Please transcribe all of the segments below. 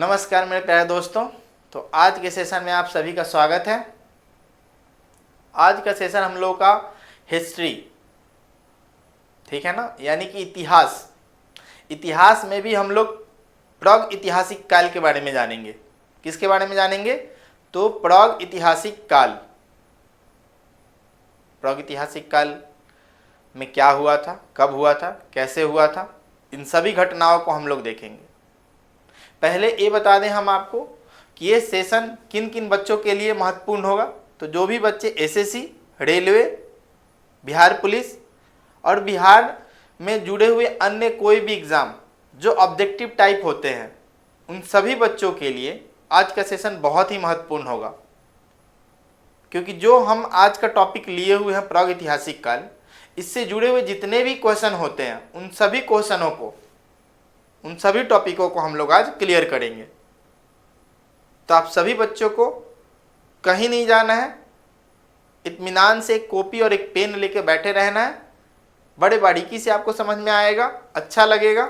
नमस्कार मेरे प्यारे दोस्तों। तो आज के सेशन में आप सभी का स्वागत है। आज का सेशन हम लोग का हिस्ट्री, ठीक है ना, यानी कि इतिहास। इतिहास में भी हम लोग प्राग ऐतिहासिक काल के बारे में जानेंगे। किसके बारे में जानेंगे? तो प्राग ऐतिहासिक काल। प्राग ऐतिहासिक काल में क्या हुआ था, कब हुआ था, कैसे हुआ था, इन सभी घटनाओं को हम लोग देखेंगे। पहले ये बता दें हम आपको कि ये सेशन किन किन बच्चों के लिए महत्वपूर्ण होगा। तो जो भी बच्चे एसएससी, रेलवे, बिहार पुलिस और बिहार में जुड़े हुए अन्य कोई भी एग्ज़ाम जो ऑब्जेक्टिव टाइप होते हैं, उन सभी बच्चों के लिए आज का सेशन बहुत ही महत्वपूर्ण होगा। क्योंकि जो हम आज का टॉपिक लिए हुए हैं प्राग ऐतिहासिक काल, इससे जुड़े हुए जितने भी क्वेश्चन होते हैं, उन सभी क्वेश्चनों को, उन सभी टॉपिकों को हम लोग आज क्लियर करेंगे। तो आप सभी बच्चों को कहीं नहीं जाना है, इत्मीनान से एक कॉपी और एक पेन लेके बैठे रहना है। बड़े बारीकी से आपको समझ में आएगा, अच्छा लगेगा।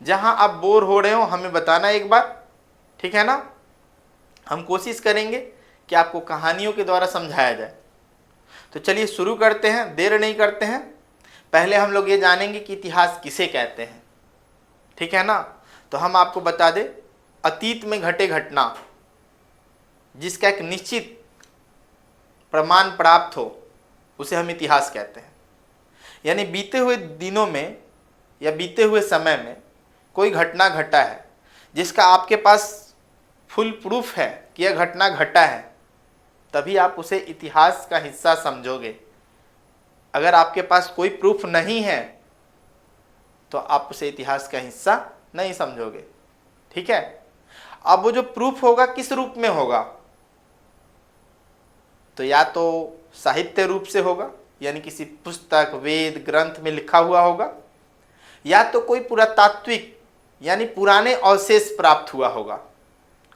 जहां आप बोर हो रहे हो हमें बताना एक बार, ठीक है ना। हम कोशिश करेंगे कि आपको कहानियों के द्वारा समझाया जाए। तो चलिए शुरू करते हैं, देर नहीं करते हैं। पहले हम लोग ये जानेंगे कि इतिहास किसे कहते हैं, ठीक है ना। तो हम आपको बता दें, अतीत में घटे घटना जिसका एक निश्चित प्रमाण प्राप्त हो, उसे हम इतिहास कहते हैं। यानी बीते हुए दिनों में या बीते हुए समय में कोई घटना घटा है जिसका आपके पास फुल प्रूफ है कि यह घटना घटा है, तभी आप उसे इतिहास का हिस्सा समझोगे। अगर आपके पास कोई प्रूफ नहीं है तो आप उसे इतिहास का हिस्सा नहीं समझोगे, ठीक है। अब वो जो प्रूफ होगा किस रूप में होगा? तो या तो साहित्य रूप से होगा, यानी किसी पुस्तक, वेद, ग्रंथ में लिखा हुआ होगा, या तो कोई पुरातात्विक यानी पुराने अवशेष प्राप्त हुआ होगा।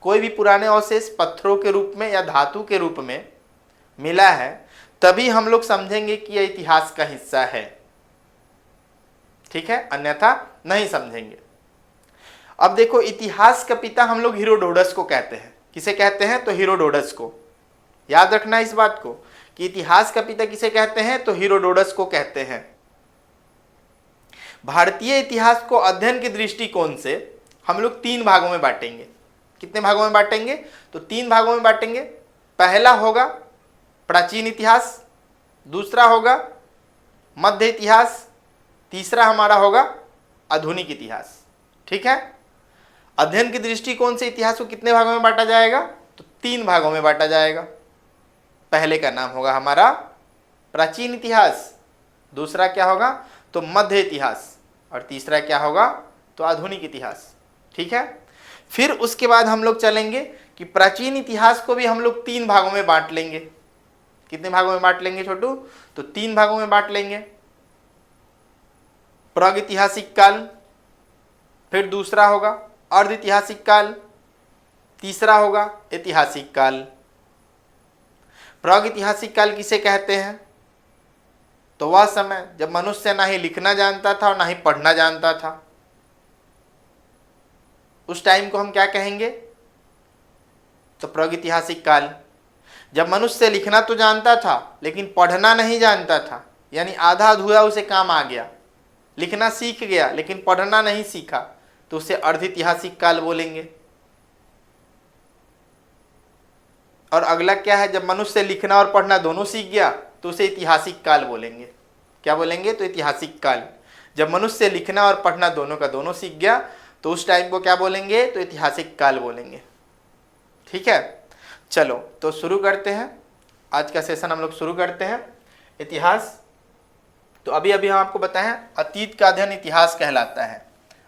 कोई भी पुराने अवशेष पत्थरों के रूप में या धातु के रूप में मिला है, तभी हम लोग समझेंगे कि यह इतिहास का हिस्सा है, ठीक है, अन्यथा नहीं समझेंगे। अब देखो, इतिहास का पिता हम लोग हीरोडोटस को कहते हैं। किसे कहते हैं? तो हीरोडोटस को। याद रखना इस बात को कि इतिहास का पिता किसे कहते हैं? तो हीरोडोटस को कहते हैं। भारतीय इतिहास को अध्ययन के दृष्टिकोण से हम लोग 3 भागों में बांटेंगे। कितने भागों में बांटेंगे? तो 3 भागों में बांटेंगे। पहला होगा प्राचीन इतिहास, दूसरा होगा मध्य इतिहास, तीसरा हमारा होगा आधुनिक इतिहास, ठीक है। अध्ययन के दृष्टिकोण से इतिहास को कितने भागों में बांटा जाएगा? तो 3 भागों में बांटा जाएगा। पहले का नाम होगा हमारा प्राचीन इतिहास, दूसरा क्या होगा? तो मध्य इतिहास, और तीसरा क्या होगा? तो आधुनिक इतिहास, ठीक है। फिर उसके बाद हम लोग चलेंगे कि प्राचीन इतिहास को भी हम लोग 3 भागों में बांट लेंगे। कितने भागों में बांट लेंगे छोटू? तो 3 भागों में बांट लेंगे। प्राग ऐतिहासिक काल, फिर दूसरा होगा अर्ध ऐतिहासिक काल, तीसरा होगा ऐतिहासिक काल। प्राग ऐतिहासिक काल किसे कहते हैं? तो वह समय जब मनुष्य ना ही लिखना जानता था और ना ही पढ़ना जानता था। उस टाइम को हम क्या कहेंगे? तो प्राग ऐतिहासिक काल। जब मनुष्य लिखना तो जानता था लेकिन पढ़ना नहीं जानता था, यानी आधा अधूरा उसे काम आ गया। लिखना सीख गया लेकिन पढ़ना नहीं सीखा, तो उसे अर्ध ऐतिहासिक काल बोलेंगे। और अगला क्या है? जब मनुष्य लिखना और पढ़ना दोनों सीख गया तो उसे ऐतिहासिक काल बोलेंगे। क्या बोलेंगे? तो ऐतिहासिक काल। जब मनुष्य लिखना और पढ़ना दोनों का दोनों सीख गया तो उस टाइम को क्या बोलेंगे? तो ऐतिहासिक काल बोलेंगे, ठीक है। चलो तो शुरू करते हैं आज का सेशन। हम लोग शुरू करते हैं इतिहास। तो अभी हम आपको बताएं, अतीत का अध्ययन इतिहास कहलाता है।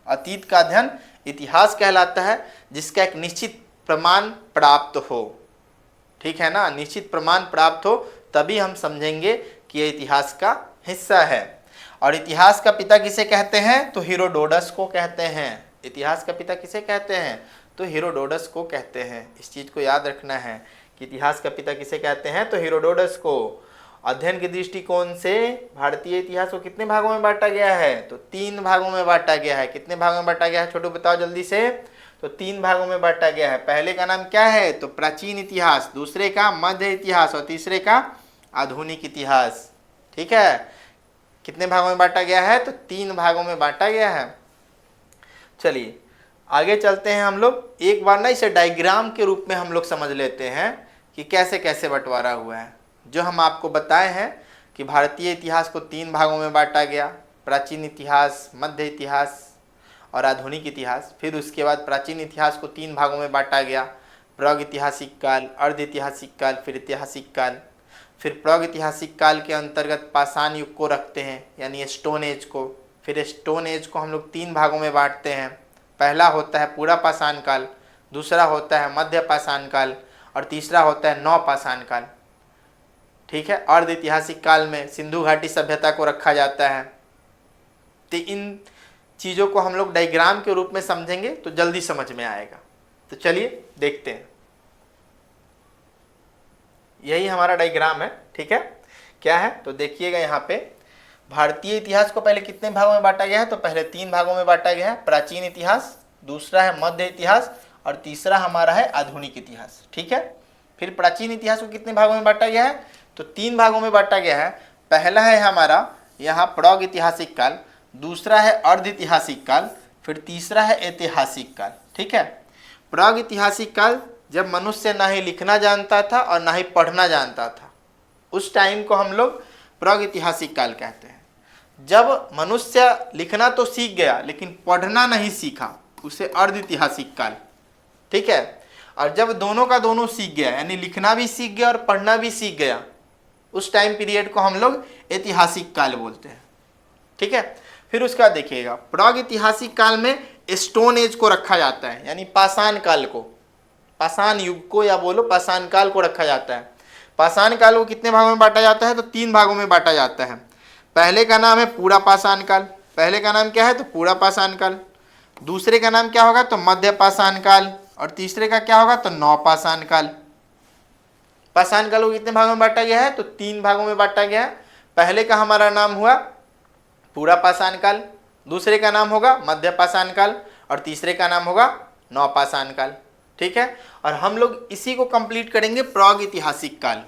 अतीत का अध्ययन इतिहास कहलाता है जिसका एक निश्चित प्रमाण प्राप्त हो, ठीक है ना। निश्चित प्रमाण प्राप्त हो तभी हम समझेंगे कि यह इतिहास का हिस्सा है। और इतिहास का पिता किसे कहते हैं? तो हीरोडोटस को कहते हैं। इतिहास का पिता किसे कहते हैं? तो हीरोडोटस को कहते हैं। इस चीज को याद रखना है कि इतिहास का पिता किसे कहते हैं? तो हीरोडोटस को। अध्ययन के दृष्टिकोण से भारतीय इतिहास को कितने भागों में बांटा गया है? तो 3 भागों में बांटा गया है। कितने भागों में बांटा गया है छोटू, बताओ जल्दी से? तो 3 भागों में बांटा गया है। पहले का नाम क्या है? तो प्राचीन इतिहास, दूसरे का मध्य इतिहास और तीसरे का आधुनिक इतिहास। ठीक है, कितने भागों में बांटा गया है? तो 3 भागों में बांटा गया है। चलिए आगे चलते हैं हम लोग। एक बार ना इसे डायग्राम के रूप में हम लोग समझ लेते हैं कि कैसे कैसे बंटवारा हुआ है। जो हम आपको बताए हैं कि भारतीय इतिहास को 3 भागों में बांटा गया, प्राचीन इतिहास, मध्य इतिहास और आधुनिक इतिहास। फिर उसके बाद प्राचीन इतिहास को 3 भागों में बांटा गया, प्रागैतिहासिक काल, अर्ध ऐतिहासिक काल, फिर ऐतिहासिक काल। फिर प्रागैतिहासिक काल के अंतर्गत पाषाण युग को रखते हैं, यानी स्टोन एज को। फिर स्टोन एज को हम लोग 3 भागों में बांटते हैं। पहला होता है पूरा पाषाण काल, दूसरा होता है मध्य पाषाण काल और तीसरा होता है नव पाषाण काल। ठीक है, अर्ध ऐतिहासिक काल में सिंधु घाटी सभ्यता को रखा जाता है। तो इन चीज़ों को हम लोग डायग्राम के रूप में समझेंगे तो जल्दी समझ में आएगा। तो चलिए देखते हैं, यही हमारा डायग्राम है। ठीक है, क्या है तो देखिएगा यहाँ पे। भारतीय इतिहास को पहले कितने भागों में बांटा गया है? तो पहले 3 भागों में बांटा गया है, प्राचीन इतिहास, दूसरा है मध्य इतिहास और तीसरा हमारा है आधुनिक इतिहास। ठीक है, फिर प्राचीन इतिहास को कितने भागों में बांटा गया है? तो 3 भागों में बांटा गया है। पहला है हमारा यहाँ प्रागैतिहासिक काल, दूसरा है अर्ध ऐतिहासिक काल, फिर तीसरा है ऐतिहासिक काल। ठीक है, प्रागैतिहासिक काल जब मनुष्य ना ही लिखना जानता था और ना ही पढ़ना जानता था, उस टाइम को हम लोग प्रागैतिहासिक काल कहते हैं। जब मनुष्य लिखना तो सीख गया लेकिन पढ़ना नहीं सीखा, उसे अर्ध ऐतिहासिक काल। ठीक है, और जब दोनों का दोनों सीख गया, यानी लिखना भी सीख गया और पढ़ना भी सीख गया, उस टाइम पीरियड को हम लोग ऐतिहासिक काल बोलते हैं। ठीक है, फिर उसका देखिएगा, प्रागैतिहासिक काल में स्टोन एज को रखा जाता है, यानी पाषाण काल को, पाषाण युग को या बोलो पाषाण काल को रखा जाता है। पाषाण काल को कितने भागों में बांटा जाता है? तो 3 भागों में बांटा जाता है। पहले का नाम है पूरा पाषाण काल, पहले का नाम क्या है? तो पूरा पाषाण काल। दूसरे का नाम क्या होगा? तो मध्य पाषाण काल और तीसरे का क्या होगा? तो नव पाषाण काल। पाषाण काल को कितने भागों में बांटा गया है? तो 3 भागों में बांटा गया है। पहले का हमारा नाम हुआ पूरा पाषाण काल, दूसरे का नाम होगा मध्य पाषाण काल और तीसरे का नाम होगा नव पाषाण काल। ठीक है, और हम लोग इसी को कंप्लीट करेंगे प्रागैतिहासिक काल।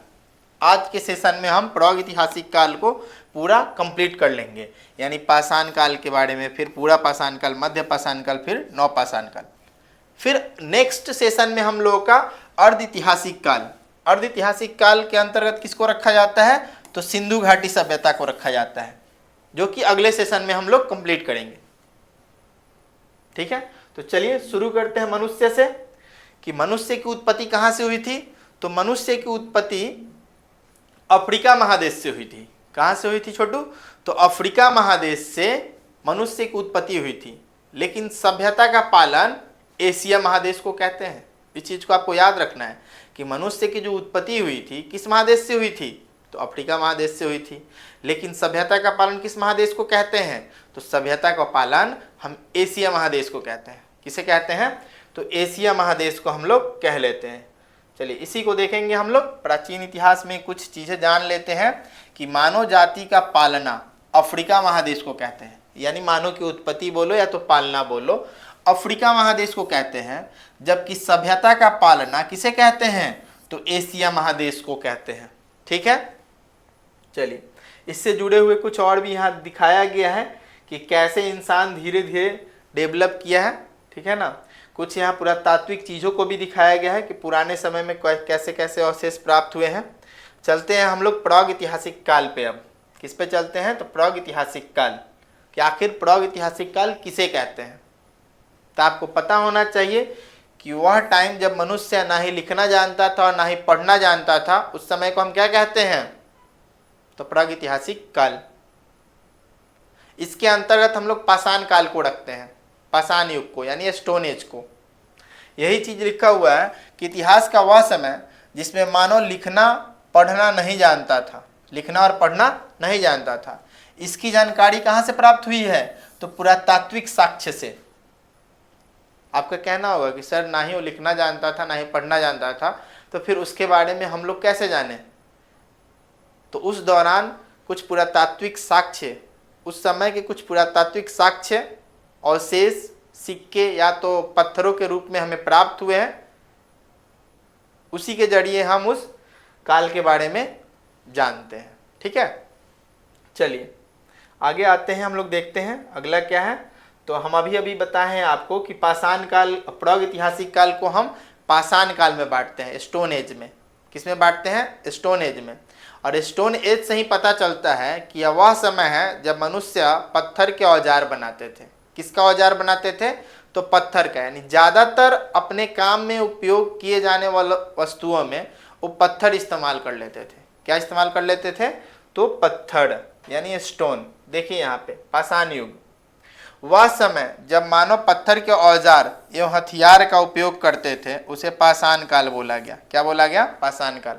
आज के सेशन में हम प्रागैतिहासिक काल को पूरा कंप्लीट कर लेंगे, यानी पाषाण काल के बारे में, फिर पूरा पाषाण काल, मध्य पाषाण काल, फिर नव पाषाण काल। फिर नेक्स्ट सेशन में हम लोगों का अर्ध ऐतिहासिक काल। अर्ध ऐतिहासिक काल के अंतर्गत किसको रखा जाता है? तो सिंधु घाटी सभ्यता को रखा जाता है, जो कि अगले सेशन में हम लोग कंप्लीट करेंगे। ठीक है, तो चलिए शुरू करते हैं मनुष्य से, कि मनुष्य की उत्पत्ति कहाँ से हुई थी? तो मनुष्य की उत्पत्ति अफ्रीका महादेश से हुई थी। कहाँ से हुई थी छोटू? तो अफ्रीका महादेश से मनुष्य की उत्पत्ति हुई थी, लेकिन सभ्यता का पालन एशिया महादेश को कहते हैं। इस चीज को आपको याद रखना है कि मनुष्य की जो उत्पत्ति हुई थी किस महादेश से हुई थी? तो अफ्रीका महादेश से हुई थी, लेकिन सभ्यता का पालन किस महादेश को कहते हैं? तो सभ्यता का पालन हम एशिया महादेश को कहते हैं। किसे कहते हैं? तो एशिया महादेश को हम लोग कह लेते हैं। चलिए इसी को देखेंगे हम लोग। प्राचीन इतिहास में कुछ चीज़ें जान लेते हैं कि मानव जाति का पालना अफ्रीका महादेश को कहते हैं, यानी मानव की उत्पत्ति बोलो या तो पालना बोलो, अफ्रीका महादेश को कहते हैं। जबकि सभ्यता का पालना किसे कहते हैं? तो एशिया महादेश को कहते हैं। ठीक है, चलिए इससे जुड़े हुए कुछ और भी यहाँ दिखाया गया है कि कैसे इंसान धीरे धीरे डेवलप किया है। ठीक है ना, कुछ यहाँ पुरातात्विक चीज़ों को भी दिखाया गया है कि पुराने समय में कैसे कैसे अवशेष प्राप्त हुए हैं। चलते हैं हम लोग प्रागैतिहासिक काल पे। अब किस पे चलते हैं? तो प्रागैतिहासिक काल कि आखिर प्रागैतिहासिक काल किसे कहते हैं। तो आपको पता होना चाहिए कि वह टाइम जब मनुष्य ना ही लिखना जानता था और ना ही पढ़ना जानता था, उस समय को हम क्या कहते हैं? तो प्रागैतिहासिक काल। इसके अंतर्गत हम लोग पाषाण काल को रखते हैं, पाषाण युग को, यानी स्टोन एज को। यही चीज लिखा हुआ है कि इतिहास का वह समय जिसमें मानव लिखना पढ़ना नहीं जानता था, लिखना और पढ़ना नहीं जानता था। इसकी जानकारी कहाँ से प्राप्त हुई है? तो पुरातात्विक साक्ष्य से। आपका कहना होगा कि सर ना ही वो लिखना जानता था ना ही पढ़ना जानता था, तो फिर उसके बारे में हम लोग कैसे जाने? तो उस दौरान कुछ पुरातात्विक साक्ष्य, उस समय के कुछ पुरातात्विक साक्ष्य अवशेष सिक्के या तो पत्थरों के रूप में हमें प्राप्त हुए हैं, उसी के जरिए हम उस काल के बारे में जानते हैं। ठीक है, चलिए आगे आते हैं, हम लोग देखते हैं अगला क्या है। तो हम अभी बताए हैं आपको कि पाषाण काल, प्रागैतिहासिक काल को हम पाषाण काल में बांटते हैं, स्टोन एज में। किस में बांटते हैं? स्टोन एज में। और स्टोन एज से ही पता चलता है कि यह वह समय है जब मनुष्य पत्थर के औजार बनाते थे। किसका औजार बनाते थे? तो पत्थर का, यानी ज़्यादातर अपने काम में उपयोग किए जाने वाले वस्तुओं में वो पत्थर इस्तेमाल कर लेते थे। क्या इस्तेमाल कर लेते थे? तो पत्थर यानी स्टोन। देखिए यहाँ पे पाषाण युग, वह समय जब मानव पत्थर के औजार एवं हथियार का उपयोग करते थे, उसे पाषाण काल बोला गया। क्या बोला गया? पाषाण काल।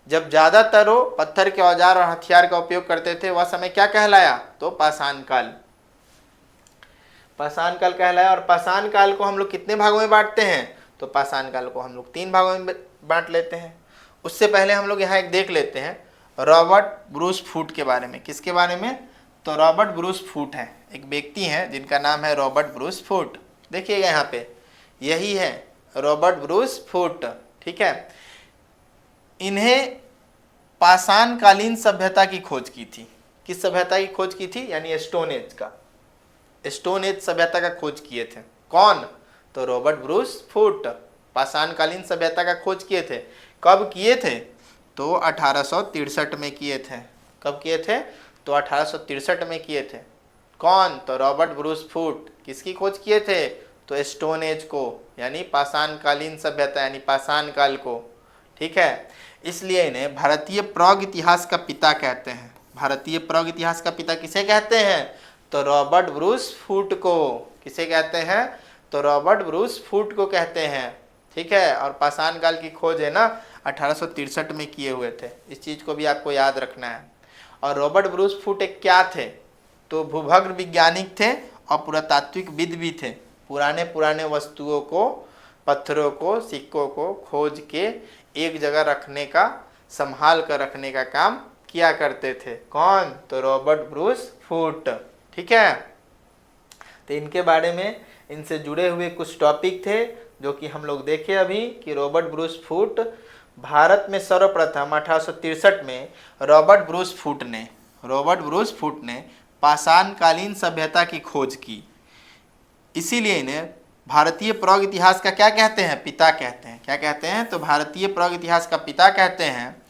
जब ज्यादातर वो पत्थर के औजार और हथियार का उपयोग करते थे, वह समय क्या कहलाया? तो पाषाण काल। पाषाण काल कहलाया। और पाषाण काल को हम लोग कितने भागों में बांटते हैं? तो पाषाण काल को हम लोग 3 भागों में बांट लेते हैं। उससे पहले हम लोग यहाँ एक देख लेते हैं रॉबर्ट ब्रूस फूट के बारे में। किसके बारे में? तो रॉबर्ट ब्रूस फूट है, एक व्यक्ति हैं जिनका नाम है रॉबर्ट ब्रूस फूट। देखिएगा यहाँ पे, यही है रॉबर्ट ब्रूस फूट। ठीक है, इन्हें पाषाण कालीन सभ्यता की खोज की थी। किस सभ्यता की खोज की थी? यानी स्टोन एज का, स्टोन एज सभ्यता का खोज किए थे। कौन? तो रॉबर्ट ब्रूस फूट पाषाण कालीन सभ्यता का खोज किए थे। कब किए थे? तो 1863 में किए थे। कब किए थे? तो 1863 में किए थे। कौन? तो रॉबर्ट ब्रूस फूट। किसकी खोज किए थे? तो स्टोन एज को, यानी पाषाण कालीन सभ्यता यानी पाषाण काल को। ठीक है, इसलिए इन्हें भारतीय प्रौग इतिहास का पिता कहते हैं। भारतीय प्रौग इतिहास का पिता किसे कहते हैं? तो रॉबर्ट ब्रूस फूट को। किसे कहते हैं? तो रॉबर्ट ब्रूस फूट को कहते हैं। ठीक है, और पाषाण काल की खोज है ना 1863 में किए हुए थे। इस चीज को भी आपको याद रखना है। और रॉबर्ट ब्रूस फूट एक क्या थे? तो भूभग्न वैज्ञानिक थे और पुरातात्विक विद भी थे। पुराने वस्तुओं को, पत्थरों को, सिक्कों को खोज के एक जगह रखने का, संभाल कर रखने का काम किया करते थे। कौन? तो रॉबर्ट ब्रूस फूट। ठीक है, तो इनके बारे में, इनसे जुड़े हुए कुछ टॉपिक थे जो कि हम लोग देखे अभी कि रॉबर्ट ब्रूस फूट भारत में सर्वप्रथम 1863 में रॉबर्ट ब्रूस फूट ने पाषाण कालीन सभ्यता की खोज की। इसीलिए इन्हें भारतीय प्रौग इतिहास का क्या कहते हैं? पिता कहते हैं। क्या कहते हैं? तो भारतीय प्रौग इतिहास का पिता कहते हैं।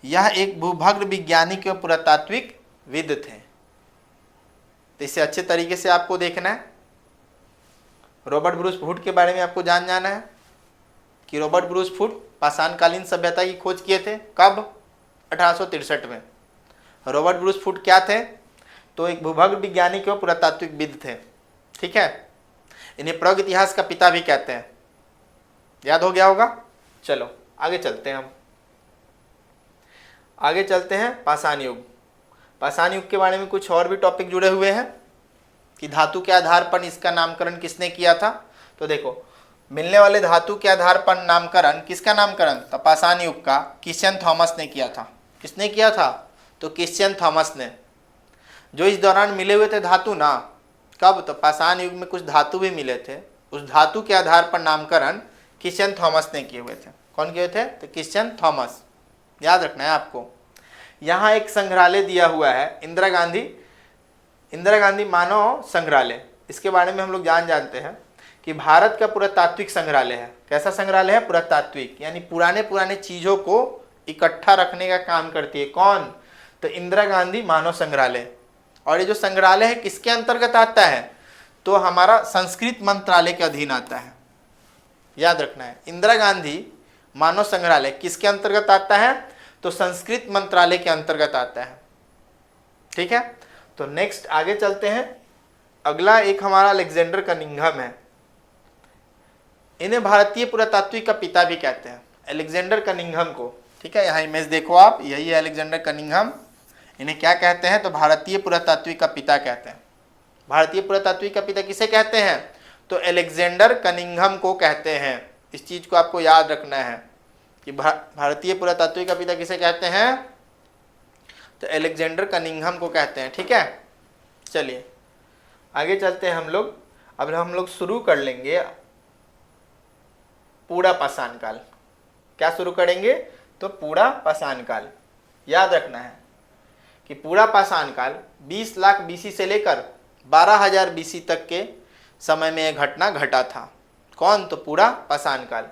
यह एक भूभग्न वैज्ञानिक एवं पुरातात्विक विद थे। तो इसे अच्छे तरीके से आपको देखना है। रॉबर्ट ब्रूस फूट के बारे में आपको जाना है कि रॉबर्ट ब्रूस फूट पाषाण कालीन सभ्यता की खोज किए थे। कब? 1863 में। रॉबर्ट ब्रूस फूट क्या थे? तो एक भूभग्न वैज्ञानिक एवं पुरातात्विक विद थे। ठीक है, इन्हें प्रौग इतिहास का पिता भी कहते हैं। याद हो गया होगा। चलो आगे चलते हैं, हम आगे चलते हैं पाषाण युग। पाषाण युग के बारे में कुछ और भी टॉपिक जुड़े हुए हैं कि धातु के आधार पर इसका नामकरण किसने किया था। तो देखो, मिलने वाले धातु के आधार पर नामकरण, किसका नामकरण? तो पाषाण युग का क्रिश्चियन थॉमस ने किया था। किसने किया था? तो क्रिश्चियन थॉमस ने। जो इस दौरान मिले हुए थे धातु ना, कब? तो पाषाण युग में कुछ धातु भी मिले थे, उस धातु के आधार पर नामकरण क्रिश्चियन थॉमस ने किए हुए थे। कौन किए थे? तो क्रिश्चियन थॉमस। याद रखना है आपको। यहाँ एक संग्रहालय दिया हुआ है, इंदिरा गांधी मानव संग्रहालय। इसके बारे में हम लोग जानते हैं कि भारत का पुरातात्विक संग्रहालय है। कैसा संग्रहालय है? पुरातात्विक, यानी पुराने चीजों को इकट्ठा रखने का काम करती है। कौन? तो इंदिरा गांधी मानव संग्रहालय। और ये जो संग्रहालय है किसके अंतर्गत आता है? तो हमारा संस्कृत मंत्रालय के अधीन आता है। याद रखना है, इंदिरा गांधी मानव संग्रहालय किसके अंतर्गत आता है? तो संस्कृत मंत्रालय के अंतर्गत आता है। ठीक है, तो नेक्स्ट आगे चलते हैं। अगला एक हमारा अलेक्जेंडर कनिंघम है। इन्हें भारतीय पुरातात्विक का पिता भी कहते हैं, अलेक्जेंडर कनिंघम को। ठीक है, यहाँ इमेज देखो आप, यही है अलेक्जेंडर कनिंघम। इन्हें क्या कहते हैं? तो भारतीय पुरातात्विक का पिता कहते हैं। भारतीय पुरातात्विक का पिता किसे कहते हैं? तो अलेक्जेंडर कनिंघम को कहते हैं। इस चीज को आपको याद रखना है कि भारतीय पुरातात्विक का पिता किसे कहते हैं? तो अलेक्जेंडर कनिंघम को कहते हैं। ठीक है, चलिए आगे चलते हैं हम लोग। अब हम लोग शुरू कर लेंगे पूरा पाषाण काल। क्या शुरू करेंगे? तो पूरा पाषाण काल। याद रखना है कि पूरा पाषाण काल 20 लाख बीसी से लेकर 12,000 बीसी तक के समय में यह घटना घटा था। कौन? तो पूरा पाषाण काल।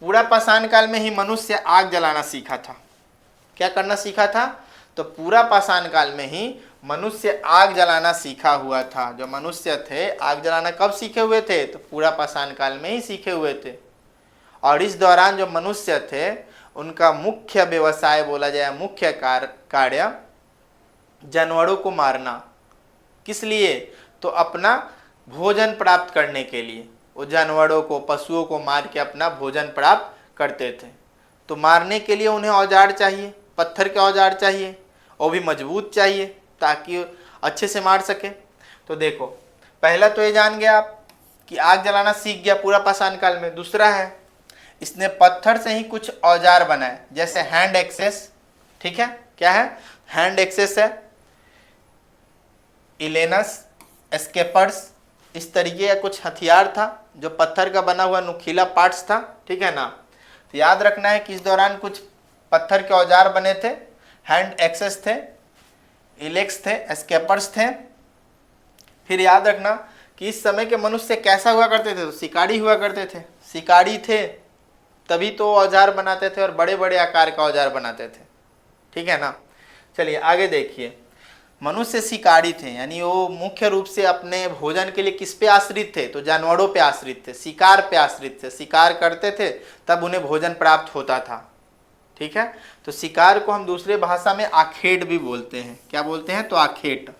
पूरा पाषाण काल में ही मनुष्य आग जलाना सीखा था। क्या करना सीखा था? तो पूरा पाषाण काल में ही मनुष्य आग जलाना सीखा हुआ था। जो मनुष्य थे आग जलाना कब सीखे हुए थे? तो पूरा पाषाण काल में ही सीखे हुए थे। और इस दौरान जो मनुष्य थे उनका मुख्य व्यवसाय बोला जाए, मुख्य कार्य जानवरों को मारना। किस लिए? तो अपना भोजन प्राप्त करने के लिए। वो जानवरों को, पशुओं को मार के अपना भोजन प्राप्त करते थे। तो मारने के लिए उन्हें औजार चाहिए, पत्थर के औजार चाहिए, वो भी मजबूत चाहिए ताकि अच्छे से मार सके। तो देखो, पहला तो ये जान गया आप कि आग जलाना सीख गया पूरा पाषाण काल में। दूसरा है इसने पत्थर से ही कुछ औजार बनाए, जैसे हैंड एक्सेस। ठीक है, क्या है? हैंड एक्सेस है, इलेनस, एस्केपर्स, इस तरीके का कुछ हथियार था जो पत्थर का बना हुआ नुकीला पार्ट्स था। ठीक है ना? तो याद रखना है कि इस दौरान कुछ पत्थर के औजार बने थे, हैंड एक्सेस थे, इलेक्स थे, एस्केपर्स थे। फिर याद रखना कि इस समय के मनुष्य कैसा हुआ करते थे? तो शिकारी हुआ करते थे। शिकारी थे तभी तो औजार बनाते थे और बड़े बड़े आकार का औजार बनाते थे। ठीक है ना? चलिए आगे देखिए। मनुष्य शिकारी थे, यानी वो मुख्य रूप से अपने भोजन के लिए किस पे आश्रित थे? तो जानवरों पे आश्रित थे, शिकार पे आश्रित थे। शिकार करते थे तब उन्हें भोजन प्राप्त होता था। ठीक है, तो शिकार को हम दूसरे भाषा में आखेट भी बोलते हैं। क्या बोलते हैं? तो आखेट।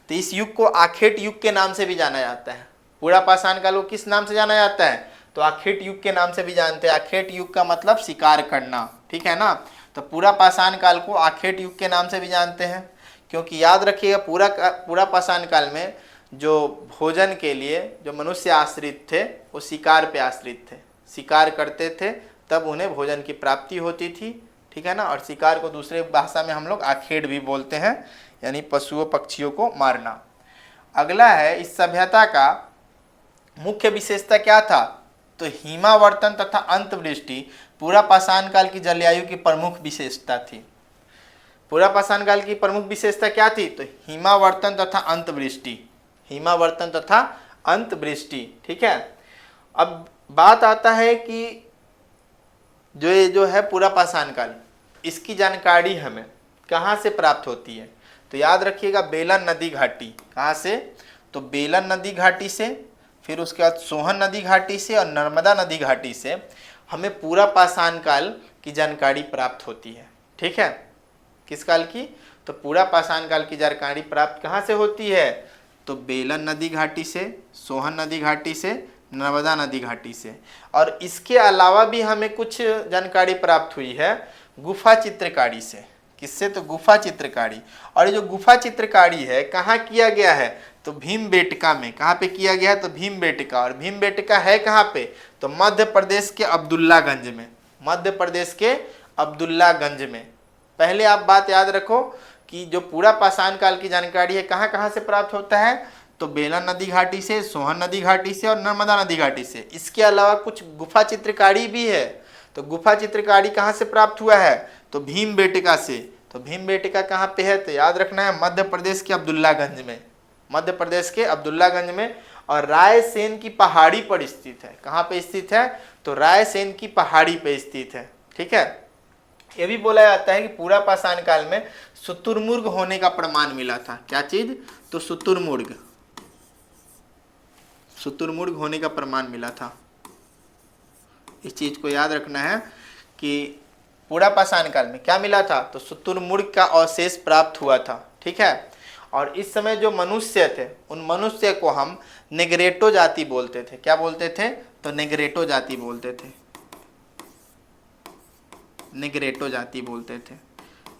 तो इस युग को आखेट युग के नाम से भी जाना जाता है। पूरा पाषाण काल को किस नाम से जाना जाता है? तो आखेट युग के नाम से भी जानते हैं। आखेट युग का मतलब शिकार करना। ठीक है ना? तो पूरा पाषाण काल को आखेट युग के नाम से भी जानते हैं, क्योंकि याद रखिएगा पूरा पाषाण काल में जो भोजन के लिए जो मनुष्य आश्रित थे वो शिकार पे आश्रित थे। शिकार करते थे तब उन्हें भोजन की प्राप्ति होती थी। ठीक है ना? और शिकार को दूसरे भाषा में हम लोग आखेट भी बोलते हैं, यानी पशुओं पक्षियों को मारना। अगला है, इस सभ्यता का मुख्य विशेषता क्या था? तो हिमावर्तन तथा अंतवृष्टि पूरा पाषाण काल की जलवायु की प्रमुख विशेषता थी। पूरा पाषाण काल की प्रमुख विशेषता क्या थी? तो हिमावर्तन तथा अंतवृष्टि। हिमावर्तन तथा अंतवृष्टि। ठीक है, अब बात आता है कि ये जो है पूरा पाषाण काल, इसकी जानकारी हमें कहाँ से प्राप्त होती है? तो याद रखिएगा बेलन नदी घाटी। कहाँ से? तो बेलन नदी घाटी से, फिर उसके बाद सोहन नदी घाटी से और नर्मदा नदी घाटी से हमें पूरा पाषाण काल की जानकारी प्राप्त होती है। ठीक है, किस काल की? तो पूरा पाषाण काल की जानकारी प्राप्त कहाँ से होती है? तो बेलन नदी घाटी से, सोहन नदी घाटी से, नर्मदा नदी घाटी से। और इसके अलावा भी हमें कुछ जानकारी प्राप्त हुई है गुफा चित्रकारी से। किससे? तो गुफा चित्रकारी। और ये जो गुफा चित्रकारी है कहाँ किया गया है? तो भीमबेटका में। कहाँ पे किया गया है? तो भीमबेटका। और भीमबेटका है कहाँ पे? तो मध्य प्रदेश के अब्दुल्लागंज में। मध्य प्रदेश के अब्दुल्लागंज में। पहले आप बात याद रखो कि जो पूरा पाषाण काल की जानकारी है कहाँ कहाँ से प्राप्त होता है? तो बेलन नदी घाटी से, सोहन नदी घाटी से और नर्मदा नदी घाटी से। इसके अलावा कुछ गुफा चित्रकारी भी है। तो गुफा चित्रकारी कहाँ से प्राप्त हुआ है? तो भीमबेटका से। तो भीमबेटका कहाँ पे है? तो याद रखना है मध्य प्रदेश के अब्दुल्लागंज में। मध्य प्रदेश के अब्दुल्लागंज में। और रायसेन की पहाड़ी पर स्थित है। कहाँ पे स्थित है? तो रायसेन की पहाड़ी पे स्थित है। ठीक है, ये भी बोला जाता है कि पूरा पाषाण काल में शुतुरमुर्ग होने का प्रमाण मिला था। क्या चीज? तो शुतुरमुर्ग। शुतुरमुर्ग होने का प्रमाण मिला था। इस चीज को याद रखना है कि पूरा पाषाण काल में क्या मिला था? तो शुतुरमुर्ग का अवशेष प्राप्त हुआ था। ठीक है, और इस समय जो मनुष्य थे उन मनुष्य को हम नेग्रेटो जाति बोलते थे। क्या बोलते थे? तो नेग्रेटो जाति बोलते थे। नेग्रेटो जाति बोलते थे।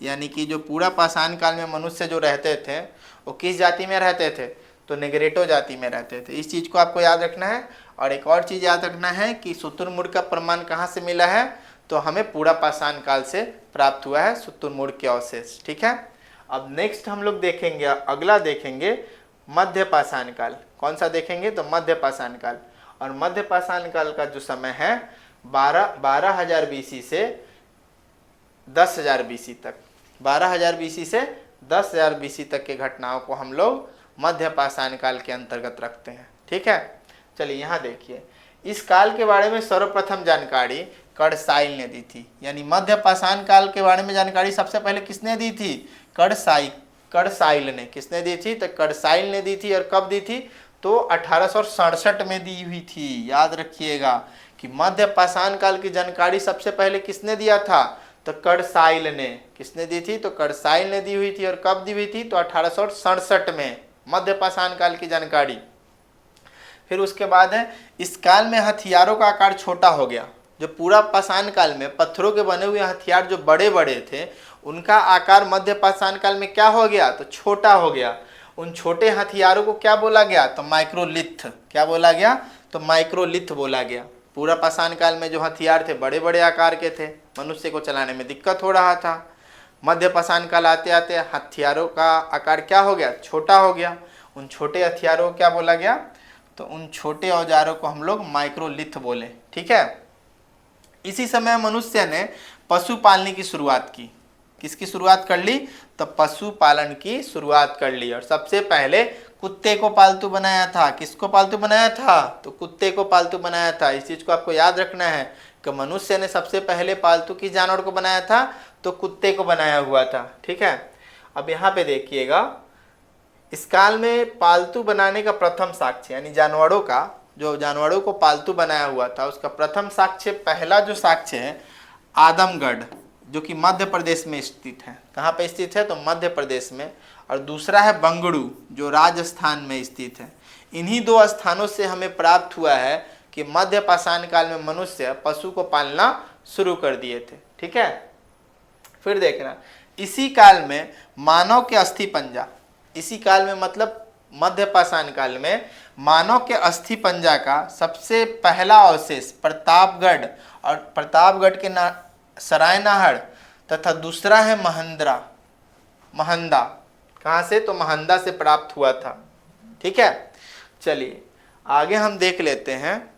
यानी कि जो पूरा पाषाण काल में मनुष्य जो रहते थे वो किस जाति में रहते थे? तो नेग्रेटो जाति में रहते थे। इस चीज़ को आपको याद रखना है। और एक और चीज़ याद रखना है कि शुतुरमुर्ग का प्रमाण कहाँ से मिला है? तो हमें पूरा पाषाण काल से प्राप्त हुआ है शुतुरमुर्ग के अवशेष। ठीक है, अब नेक्स्ट हम लोग देखेंगे, अगला देखेंगे मध्य पाषाण काल। कौन सा देखेंगे? तो मध्य पाषाण काल। और मध्य पाषाण काल का जो समय है 12,000 BC से 10,000 BC तक, 12,000 BC से 10,000 BC तक के घटनाओं को हम लोग मध्य पाषाण काल के अंतर्गत रखते हैं। ठीक है, चलिए यहाँ देखिए, इस काल के बारे में सर्वप्रथम जानकारी कर्णसाइल ने दी थी। यानी मध्य पाषाण काल के बारे में जानकारी सबसे पहले किसने दी थी? कर्णसाइल ने। किसने दी थी? तो कर्णसाइल ने दी थी। और कब दी थी? तो 1867 में दी हुई थी। याद रखिएगा कि मध्य पाषाण काल की जानकारी सबसे पहले किसने दिया था? तो कर्णसाइल ने। किसने दी थी? तो कर्णसाइल ने दी हुई थी। और कब दी हुई थी? तो 1867 में मध्य पाषाण काल की जानकारी। फिर उसके बाद है, इस काल में हथियारों का आकार छोटा हो गया। जो पूरा पाषाण काल में पत्थरों के बने हुए हथियार जो बड़े बड़े थे, उनका आकार मध्य पाषाण काल में क्या हो गया? तो छोटा हो गया। उन छोटे हथियारों को क्या बोला गया? तो माइक्रोलिथ। क्या बोला गया? तो माइक्रोलिथ बोला गया। पूरा पाषाण काल में जो हथियार थे बड़े बड़े आकार के थे, मनुष्य को चलाने में दिक्कत हो रहा था। मध्य पाषाण काल आते आते हथियारों का आकार क्या हो गया? छोटा हो गया। उन छोटे हथियारों को क्या बोला गया? तो उन छोटे औजारों को हम लोग माइक्रोलिथ बोले। ठीक है, इसी समय मनुष्य ने पशु पालने की शुरुआत की। किसकी शुरुआत कर ली? तो पशु पालन की शुरुआत कर ली। और सबसे पहले कुत्ते को पालतू बनाया था। किसको पालतू बनाया था? तो कुत्ते को पालतू बनाया था। इस चीज को आपको याद रखना है कि मनुष्य ने सबसे पहले पालतू किस जानवर को बनाया था? तो कुत्ते को बनाया हुआ था। ठीक है, अब यहाँ पे देखिएगा, इस काल में पालतू बनाने का प्रथम साक्ष्य, यानी जानवरों का, जो जानवरों को पालतू बनाया हुआ था, उसका प्रथम साक्ष्य, पहला जो साक्ष्य है आदमगढ़, जो कि मध्य प्रदेश में स्थित है। कहाँ पे स्थित है? तो मध्य प्रदेश में। और दूसरा है बंगड़ू, जो राजस्थान में स्थित है। इन्हीं दो स्थानों से हमें प्राप्त हुआ है कि मध्य पाषाण काल में मनुष्य पशु को पालना शुरू कर दिए थे। ठीक है, फिर देखना, इसी काल में मानव के अस्थि पंजा, इसी काल में मतलब मध्य पाषाण काल में मानव के अस्थि पंजा का सबसे पहला अवशेष प्रतापगढ़, और प्रतापगढ़ के सरायनाहड़, तथा दूसरा है महंदा। कहाँ से? तो महंदा से प्राप्त हुआ था। ठीक है, चलिए आगे हम देख लेते हैं।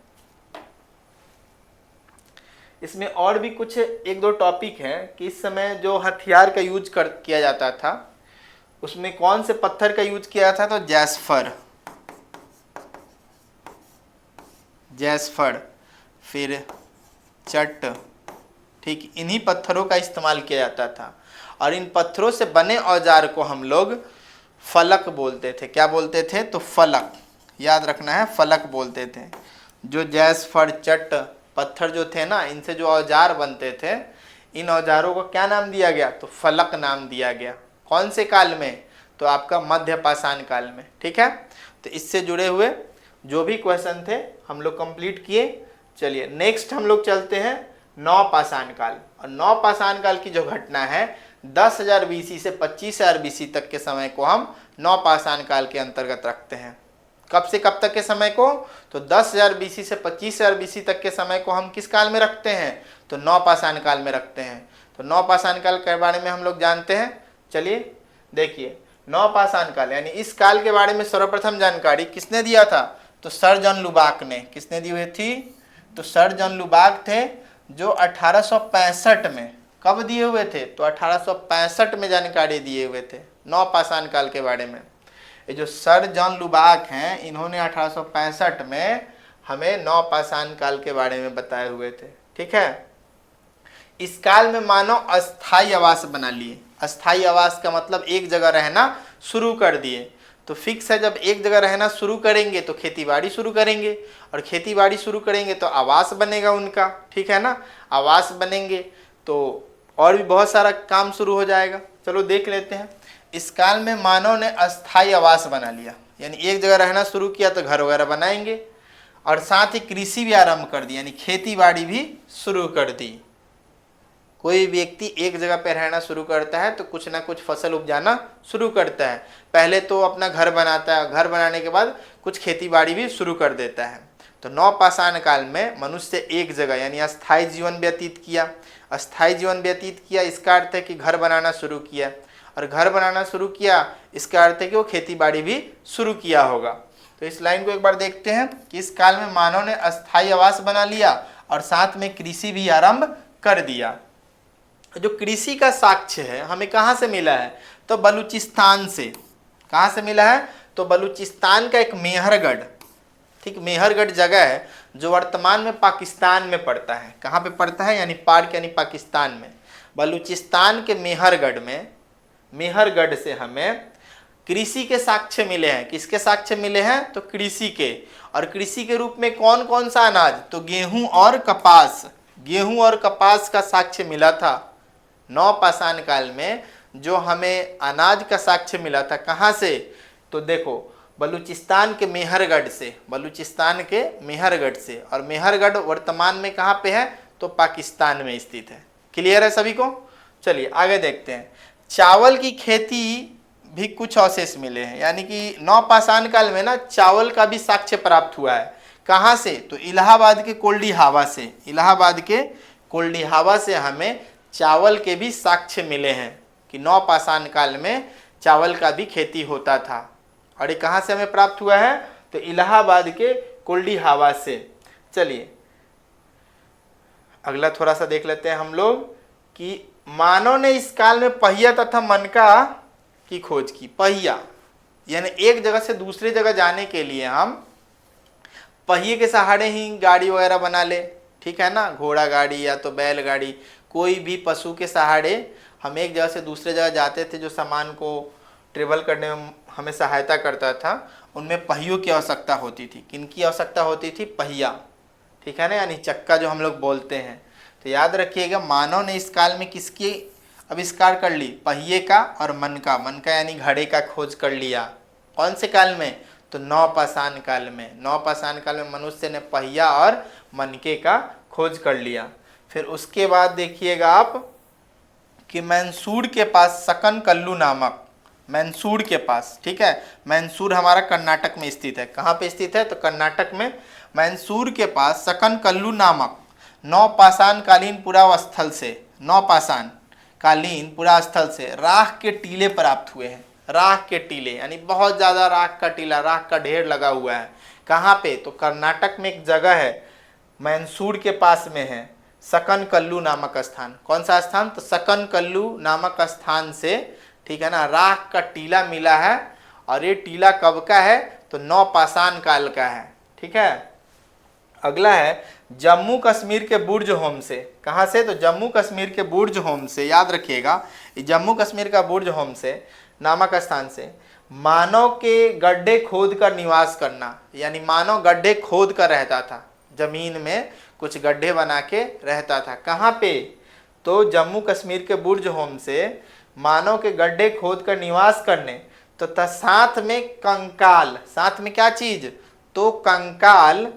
इसमें और भी कुछ एक दो टॉपिक हैं कि इस समय जो हथियार का यूज किया जाता था, उसमें कौन से पत्थर का यूज किया था? तो जैसफर, फिर चट। ठीक, इन्हीं पत्थरों का इस्तेमाल किया जाता था। और इन पत्थरों से बने औजार को हम लोग फलक बोलते थे। क्या बोलते थे? तो फलक। याद रखना है, फलक बोलते थे। जो जैसफर, चट पत्थर जो थे ना, इनसे जो औजार बनते थे, इन औजारों को क्या नाम दिया गया? तो फलक नाम दिया गया। कौन से काल में? तो आपका मध्य पाषाण काल में। ठीक है, तो इससे जुड़े हुए जो भी क्वेश्चन थे हम लोग कंप्लीट किए। चलिए नेक्स्ट हम लोग चलते हैं नौ पाषाण काल। और नौ पाषाण काल की जो घटना है 10,000 BC से 25,000 BC तक के समय को हम नौ पाषाण काल के अंतर्गत रखते हैं। कब से कब तक के समय को? तो 10,000 BC से 25,000 BC तक के समय को हम किस काल में रखते हैं? तो नौ पाषाण काल में रखते हैं। तो नौ पाषाण काल के बारे में हम लोग जानते हैं। चलिए देखिए, नौ पाषाण काल यानी इस काल के बारे में सर्वप्रथम जानकारी किसने दिया था? तो सर जॉन लुबाक ने। किसने दी हुई थी? तो सर जॉन लुबाक थे, जो 1865 में, कब दिए हुए थे? तो 1865 में जानकारी दिए हुए थे नौ पाषाण काल के बारे में। ये जो सर जॉन लुबाक हैं, इन्होंने 1865 में हमें नौ पाषाण काल के बारे में बताए हुए थे। ठीक है, इस काल में मानव अस्थायी आवास बना लिए। अस्थायी आवास का मतलब एक जगह रहना शुरू कर दिए। तो फिक्स है, जब एक जगह रहना शुरू करेंगे तो खेतीबाड़ी शुरू करेंगे, और खेतीबाड़ी शुरू करेंगे तो आवास बनेगा उनका। ठीक है ना, आवास बनेंगे तो और भी बहुत सारा काम शुरू हो जाएगा। चलो देख लेते हैं। इस काल में मानव ने अस्थायी आवास बना लिया, यानी एक जगह रहना शुरू किया तो घर वगैरह बनाएंगे, और साथ ही कृषि भी आरंभ कर दी, यानी खेती बाड़ी भी शुरू कर दी। कोई व्यक्ति एक जगह पर रहना शुरू करता है तो कुछ ना कुछ फसल उपजाना शुरू करता है। पहले तो अपना घर बनाता है, घर बनाने के बाद कुछ खेती बाड़ी भी शुरू कर देता है। तो नौ पाषाण काल में मनुष्य एक जगह यानी अस्थायी जीवन व्यतीत किया। अस्थायी जीवन व्यतीत किया इसका अर्थ है कि घर बनाना शुरू किया, और घर बनाना शुरू किया इसका अर्थ है कि वो खेती बाड़ी भी शुरू किया होगा। तो इस लाइन को एक बार देखते हैं कि इस काल में मानव ने अस्थायी आवास बना लिया और साथ में कृषि भी आरंभ कर दिया। जो कृषि का साक्ष्य है हमें कहाँ से मिला है, तो बलूचिस्तान से। कहाँ से मिला है, तो बलूचिस्तान का एक मेहरगढ़, ठीक, मेहरगढ़ जगह है जो वर्तमान में पाकिस्तान में पड़ता है। कहाँ पे पड़ता है, यानी पाक यानी पाकिस्तान में। बलूचिस्तान के मेहरगढ़ में, मेहरगढ़ से हमें कृषि के साक्ष्य मिले हैं। किसके साक्ष्य मिले हैं, तो कृषि के। और कृषि के रूप में कौन कौन सा अनाज, तो गेहूं और कपास। गेहूं और कपास का साक्ष्य मिला था नवपाषाण काल में। जो हमें अनाज का साक्ष्य मिला था कहाँ से, तो देखो बलूचिस्तान के मेहरगढ़ से, बलूचिस्तान के मेहरगढ़ से। और मेहरगढ़ वर्तमान में कहाँ पे है, तो पाकिस्तान में स्थित है। क्लियर है सभी को। चलिए आगे देखते हैं। चावल की खेती भी कुछ अवशेष मिले हैं, यानी कि नवपाषाण काल में ना चावल का भी साक्ष्य प्राप्त हुआ है। कहाँ से, तो इलाहाबाद के कोल्डीहावा से। इलाहाबाद के कोल्डीहावा से हमें चावल के भी साक्ष्य मिले हैं कि नवपाषाण काल में चावल का भी खेती होता था। और ये कहाँ से हमें प्राप्त हुआ है, तो इलाहाबाद के कोल्डीहावा से। चलिए अगला थोड़ा सा देख लेते हैं हम लोग कि मानव ने इस काल में पहिया तथा मनका की खोज की। पहिया यानी एक जगह से दूसरी जगह जाने के लिए हम पहिए के सहारे ही गाड़ी वगैरह बना ले, ठीक है ना, घोड़ा गाड़ी या तो बैलगाड़ी, कोई भी पशु के सहारे हम एक जगह से दूसरे जगह जाते थे जो सामान को ट्रेवल करने में हमें सहायता करता था। उनमें पहियों की आवश्यकता होती थी। किनकी आवश्यकता होती थी, पहिया, ठीक है ना, यानी चक्का जो हम लोग बोलते हैं। तो याद रखिएगा मानव ने इस काल में किसकी आविष्कार कर ली, पहिए का और मन का। मन का यानी घड़े का खोज कर लिया। कौन से काल में, तो नवपाषाण काल में। नवपाषाण काल में मनुष्य ने पहिया और मनके का खोज कर लिया। फिर उसके बाद देखिएगा आप कि मैसूर के पास सकन कल्लू नामक, मैसूर के पास, ठीक है, मैसूर हमारा कर्नाटक में स्थित है। कहाँ पे स्थित है, तो कर्नाटक में मैसूर के पास सकन कल्लू नामक नवपाषाण कालीन पुरास्थल से, नवपाषाण कालीन पुरास्थल से राख के टीले प्राप्त हुए हैं। राख के टीले यानी बहुत ज़्यादा राख का टीला, राख का ढेर लगा हुआ है। कहाँ पे, तो कर्नाटक में एक जगह है मैसूर के पास में है, सकन कल्लू नामक स्थान। कौन सा स्थान, तो सकन कल्लू नामक स्थान से, ठीक है ना, राख का टीला मिला है। और ये टीला कब का है, तो नवपाषाण काल का है, ठीक है। अगला है जम्मू कश्मीर के बुर्ज होम से। कहाँ से, तो जम्मू कश्मीर के बुर्ज होम से। याद रखिएगा जम्मू कश्मीर का बुर्ज होम से नामक स्थान से मानव के गड्ढे खोद कर निवास करना, यानी मानव गड्ढे खोद कर रहता था, जमीन में कुछ गड्ढे बना के रहता था। कहाँ पे, तो जम्मू कश्मीर के बुर्ज होम से मानव के गड्ढे खोद कर निवास करने, तो साथ में कंकाल, साथ में क्या चीज, तो कंकाल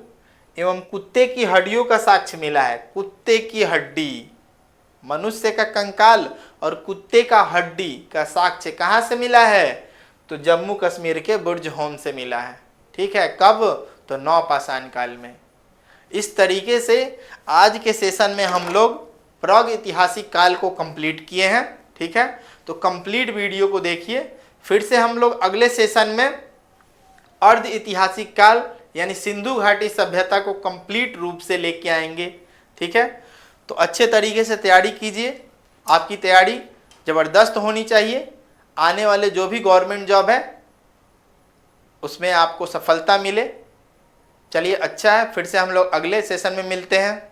एवं कुत्ते की हड्डियों का साक्ष्य मिला है। कुत्ते की हड्डी, मनुष्य का कंकाल और कुत्ते का हड्डी का साक्ष्य कहाँ से मिला है, तो जम्मू कश्मीर के बुर्ज होम से मिला है, ठीक है। कब, तो नवपाषाण काल में। इस तरीके से आज के सेशन में हम लोग प्राग ऐतिहासिक काल को कंप्लीट किए हैं, ठीक है। तो कंप्लीट वीडियो को देखिए। फिर से हम लोग अगले सेशन में अर्ध ऐतिहासिक काल यानी सिंधु घाटी सभ्यता को कंप्लीट रूप से लेके आएंगे, ठीक है। तो अच्छे तरीके से तैयारी कीजिए। आपकी तैयारी ज़बरदस्त होनी चाहिए। आने वाले जो भी गवर्नमेंट जॉब है उसमें आपको सफलता मिले। चलिए अच्छा है, फिर से हम लोग अगले सेशन में मिलते हैं।